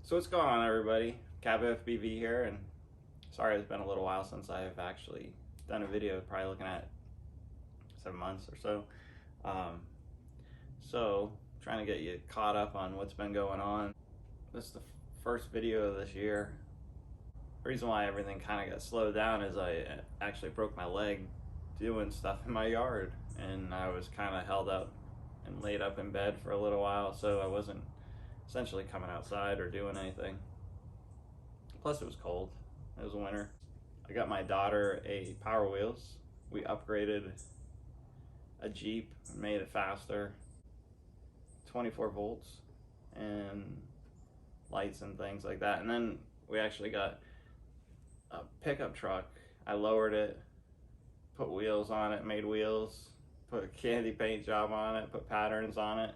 So what's going on, everybody? CapFBV here, and sorry it's been a little while since I've actually done a video, probably looking at 7 months or so. So trying to get you caught up on what's been going on. This is the first video of this year. The reason why everything kind of got slowed down is I actually broke my leg doing stuff in my yard, and I was kind of held up and laid up in bed for a little while, so I wasn't essentially coming outside or doing anything. Plus it was cold. It was winter. I got my daughter a Power Wheels. We upgraded a Jeep, made it faster, 24 volts and lights and things like that. And then we actually got a pickup truck. I lowered it, put wheels on it, made wheels, put a candy paint job on it, put patterns on it.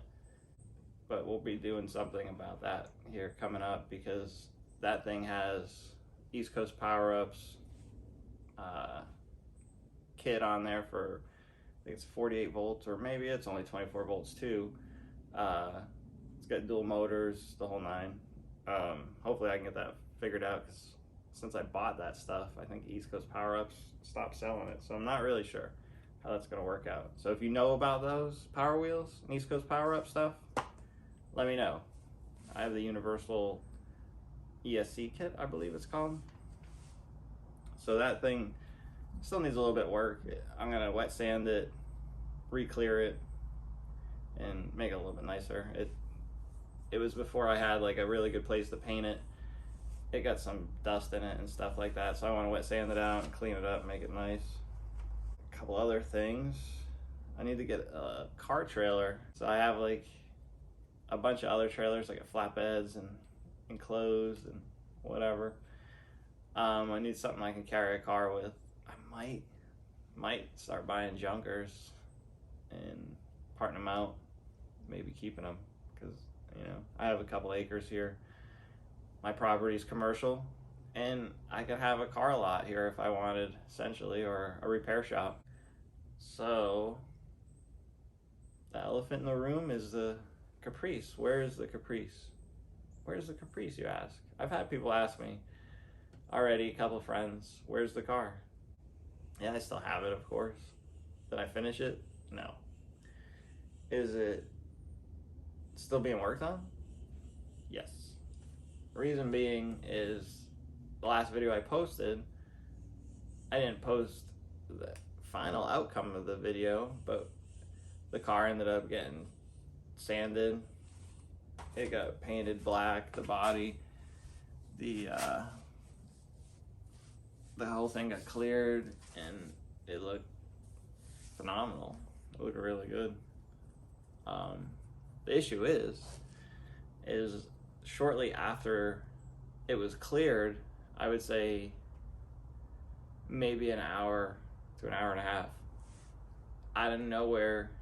But we'll be doing something about that here coming up, because that thing has East Coast power-ups kit on there for, I think it's 48 volts, or maybe it's only 24 volts too. It's got dual motors, the whole nine. Hopefully I can get that figured out, because since I bought that stuff, I think East Coast power-ups stopped selling it, so I'm not really sure how that's going to work out. So if you know about those Power Wheels and East Coast power-up stuff, let me know. I have the Universal ESC kit, I believe it's called. So that thing still needs a little bit of work. I'm gonna wet sand it, re-clear it, and make it a little bit nicer. It was before I had like a really good place to paint it. It got some dust in it and stuff like that, so I want to wet sand it out and clean it up, make it nice. A couple other things. I need to get a car trailer. So I have like a bunch of other trailers, like flatbeds and enclosed and whatever. I need something I can carry a car with. I might start buying junkers and parting them out, maybe keeping them, because I have a couple acres here. My property is commercial, and I could have a car lot here if I wanted, essentially, or a repair shop. So the elephant in the room is the Caprice. Where is the Caprice? Where's the Caprice, you ask? I've had people ask me already, a couple friends, where's the car? Yeah, I still have it, of course. Did I finish it? No. Is it still being worked on? Yes. The reason being is the last video I posted, I didn't post the final outcome of the video, but the car ended up getting sanded. It got painted black, the body, the whole thing got cleared, and it looked phenomenal. It looked really good. The issue is shortly after it was cleared, I would say maybe an hour to an hour and a half, out of nowhere,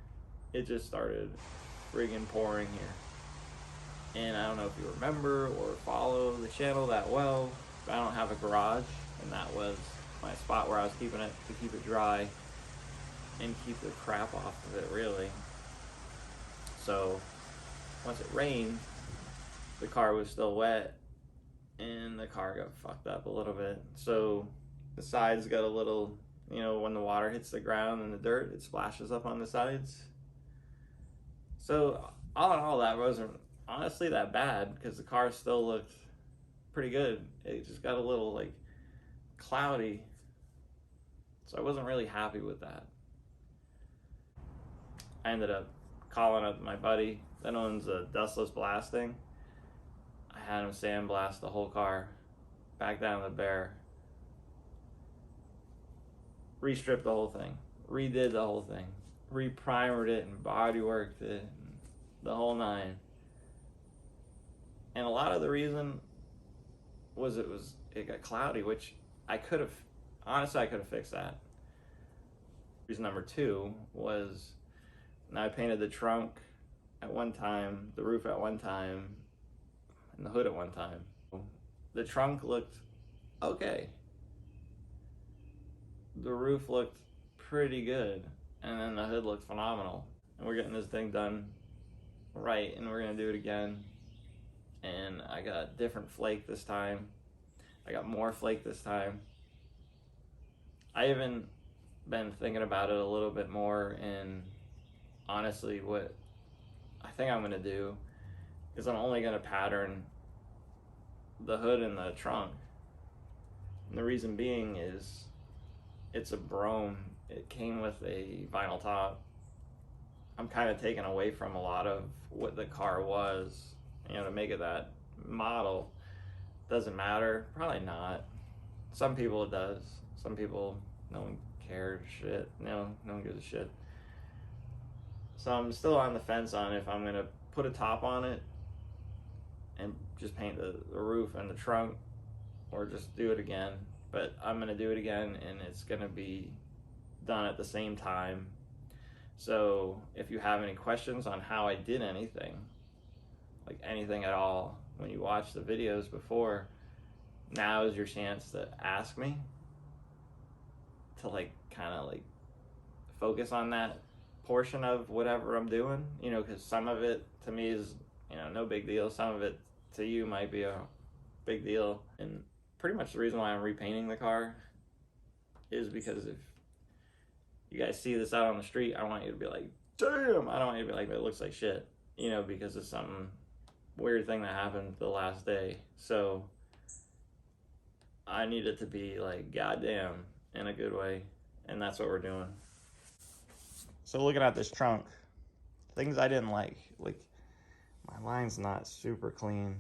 it just started friggin' pouring here. And I don't know if you remember or follow the channel that well, but I don't have a garage, and that was my spot where I was keeping it to keep it dry and keep the crap off of it, really. So once it rained, the car was still wet, and the car got fucked up a little bit. So the sides got a little, when the water hits the ground and the dirt, it splashes up on the sides. So all in all, that wasn't honestly that bad, because the car still looked pretty good. It just got a little like cloudy, so I wasn't really happy with that. I ended up calling up my buddy that owns a Dustless Blasting. I had him sandblast the whole car back down to bare, re-stripped the whole thing, redid the whole thing, re-primered it and bodyworked it, and the whole nine. And a lot of the reason was it got cloudy, which I could have fixed that. Reason number two was, now I painted the trunk at one time, the roof at one time, and the hood at one time. The trunk looked okay. The roof looked pretty good, and then the hood looked phenomenal. And we're getting this thing done right, and we're gonna do it again. and I got different flake this time. I got more flake this time. I even been thinking about it a little bit more, and honestly what I think I'm gonna do is I'm only gonna pattern the hood and the trunk. And the reason being is it's a Brome. It came with a vinyl top. I'm kind of taking away from a lot of what the car was, to make it that model. Doesn't matter, probably not. Some people it does. Some people, no one cares shit. No one gives a shit. So I'm still on the fence on if I'm gonna put a top on it and just paint the roof and the trunk, or just do it again. But I'm gonna do it again, and it's gonna be done at the same time. So if you have any questions on how I did anything, like anything at all, when you watch the videos before, now is your chance to ask me, to kind of focus on that portion of whatever I'm doing, because some of it to me is, no big deal. Some of it to you might be a big deal. And pretty much the reason why I'm repainting the car is because if you guys see this out on the street, I want you to be like, damn. I don't want you to be like, it looks like shit, because of some weird thing that happened the last day. So I need it to be like, goddamn, in a good way. And that's what we're doing. So looking at this trunk, things I didn't like my line's not super clean.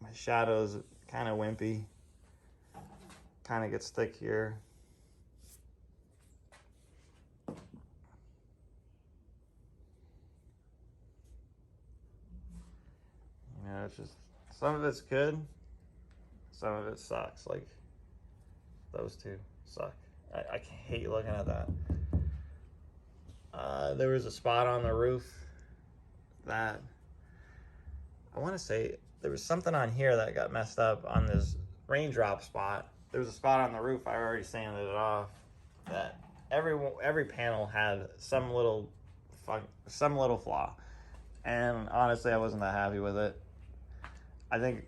My shadow's kind of wimpy. Kind of gets thick here. It's just, some of it's good, some of it sucks. Like, those two suck. I hate looking at that. There was a spot on the roof that, I want to say, there was something on here that got messed up on this raindrop spot. There was a spot on the roof, I already sanded it off, that every panel had some little flaw. And honestly, I wasn't that happy with it. I think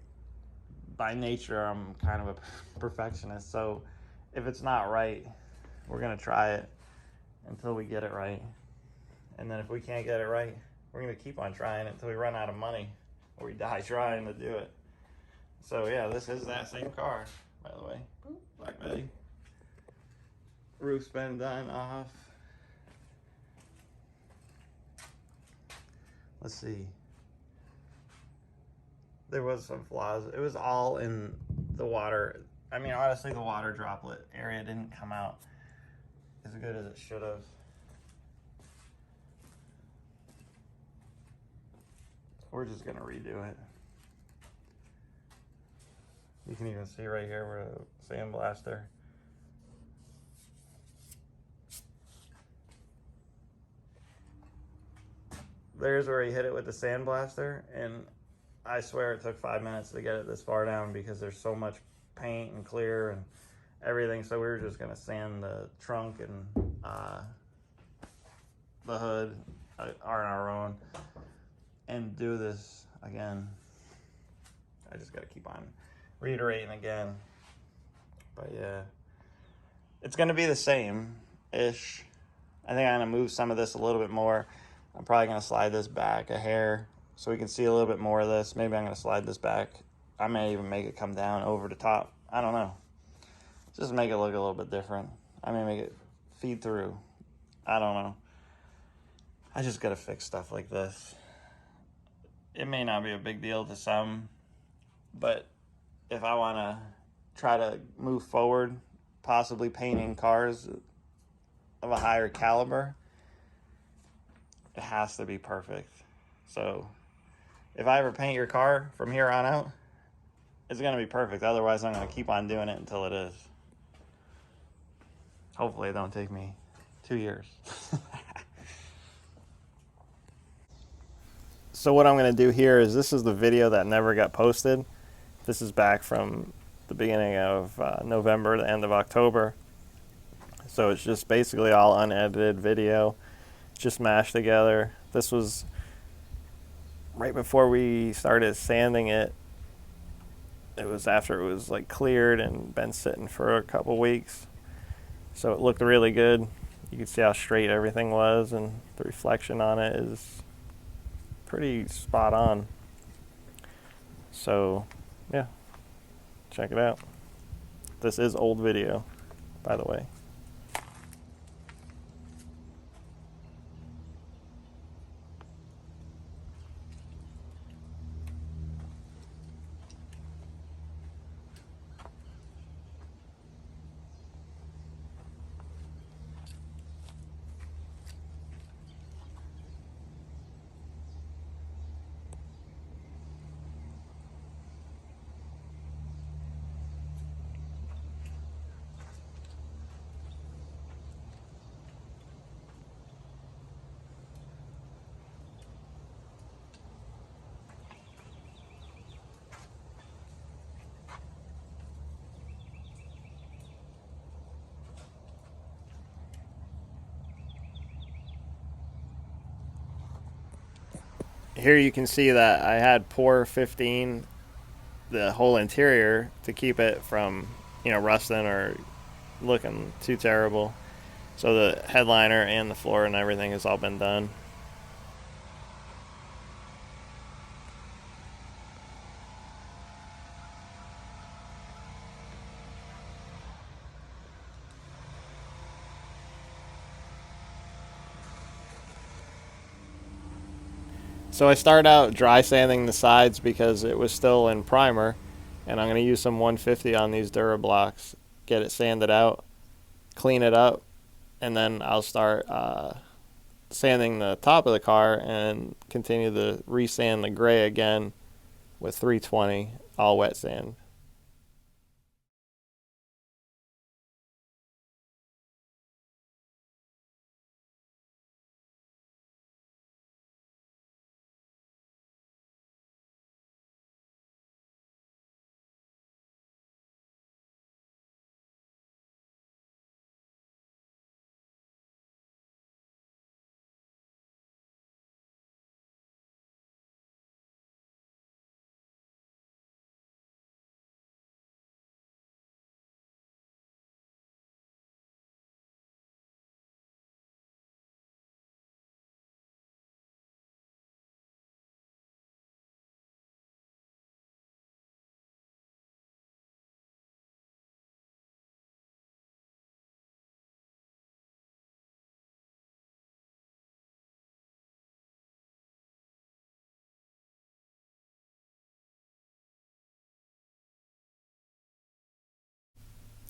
by nature, I'm kind of a perfectionist. So if it's not right, we're going to try it until we get it right. And then if we can't get it right, we're going to keep on trying it until we run out of money, or we die trying to do it. So yeah, this is that same car, by the way. Black Betty. Roof's been done off. Let's see. There was some flaws. It was all in the water. I mean, honestly, the water droplet area didn't come out as good as it should have. We're just gonna redo it. You can even see right here where the sandblaster. There's where he hit it with the sandblaster, and I swear it took 5 minutes to get it this far down because there's so much paint and clear and everything. So we were just gonna sand the trunk and the hood on our own and do this again. I just gotta keep on reiterating again. But yeah, it's gonna be the same-ish. I think I'm gonna move some of this a little bit more. I'm probably gonna slide this back a hair so we can see a little bit more of this. Maybe I'm gonna slide this back. I may even make it come down over the top. I don't know. Just make it look a little bit different. I may make it feed through. I don't know. I just gotta fix stuff like this. It may not be a big deal to some, but if I wanna try to move forward, possibly painting cars of a higher caliber, it has to be perfect. So if I ever paint your car from here on out, it's gonna be perfect. Otherwise, I'm gonna keep on doing it until it is. Hopefully it don't take me 2 years. So what I'm gonna do here is, this is the video that never got posted. This is back from the beginning of November, the end of October. So it's just basically all unedited video, just mashed together. This was right before we started sanding it, it was after it was like cleared and been sitting for a couple weeks. So it looked really good. You could see how straight everything was, and the reflection on it is pretty spot on. So, yeah, check it out. This is old video, by the way. Here you can see that I had pour 15 the whole interior to keep it from, rusting or looking too terrible. So the headliner and the floor and everything has all been done. So I started out dry sanding the sides because it was still in primer, and I'm going to use some 150 on these Durablocks, get it sanded out, clean it up, and then I'll start sanding the top of the car and continue to resand the gray again with 320 all wet sand.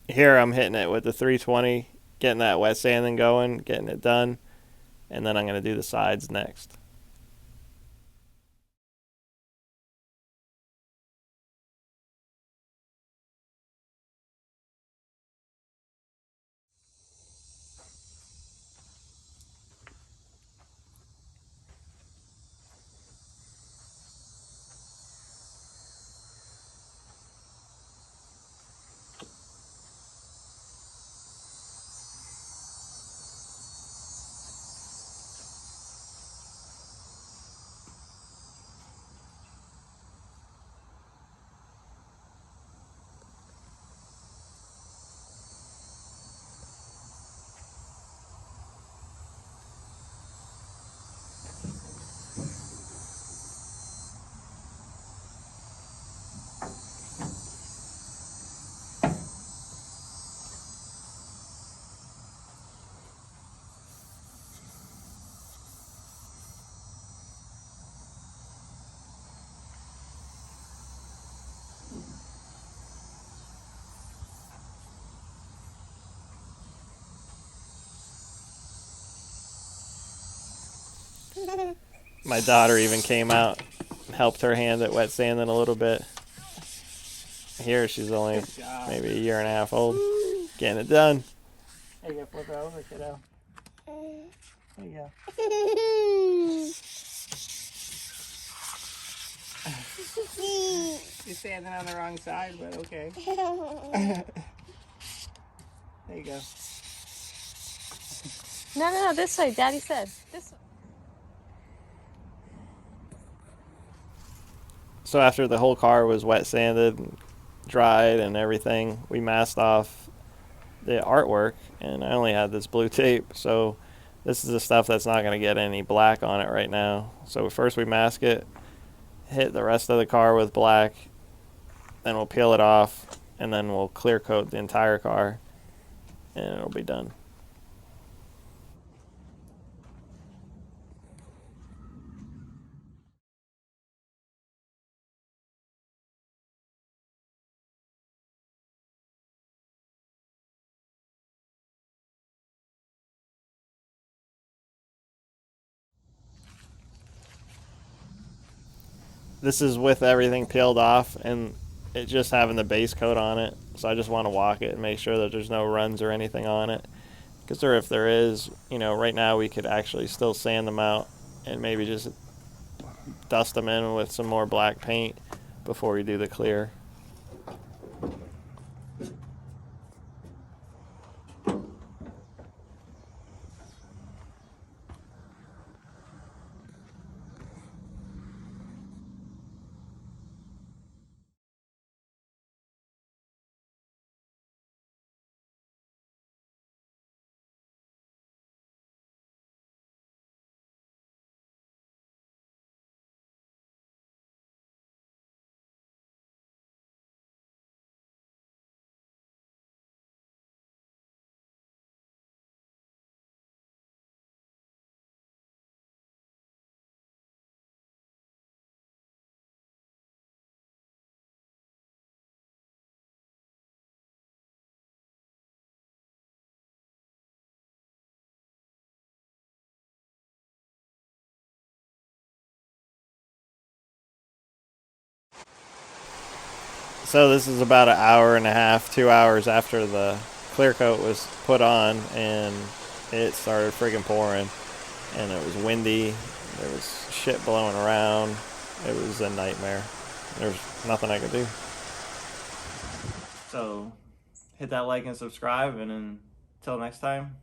Here I'm hitting it with the 320, getting that wet sanding going, getting it done, and then I'm going to do the sides next. My daughter even came out and helped her hand at wet sanding a little bit. Here she's only maybe a year and a half old, getting it done. There you go, flip it over, kiddo. There you go. You're standing on the wrong side, but okay. There you go. No, this way. Daddy said this way. So after the whole car was wet sanded, dried, and everything, we masked off the artwork, and I only had this blue tape. So this is the stuff that's not going to get any black on it right now. So first we mask it, hit the rest of the car with black, then we'll peel it off, and then we'll clear coat the entire car, and it'll be done. This is with everything peeled off and it just having the base coat on it. So I just want to walk it and make sure that there's no runs or anything on it. Because if there is, right now we could actually still sand them out and maybe just dust them in with some more black paint before we do the clear. So this is about an hour and a half, 2 hours after the clear coat was put on, and it started friggin' pouring, and it was windy. There was shit blowing around. It was a nightmare. There's nothing I could do. So hit that like and subscribe, and until next time.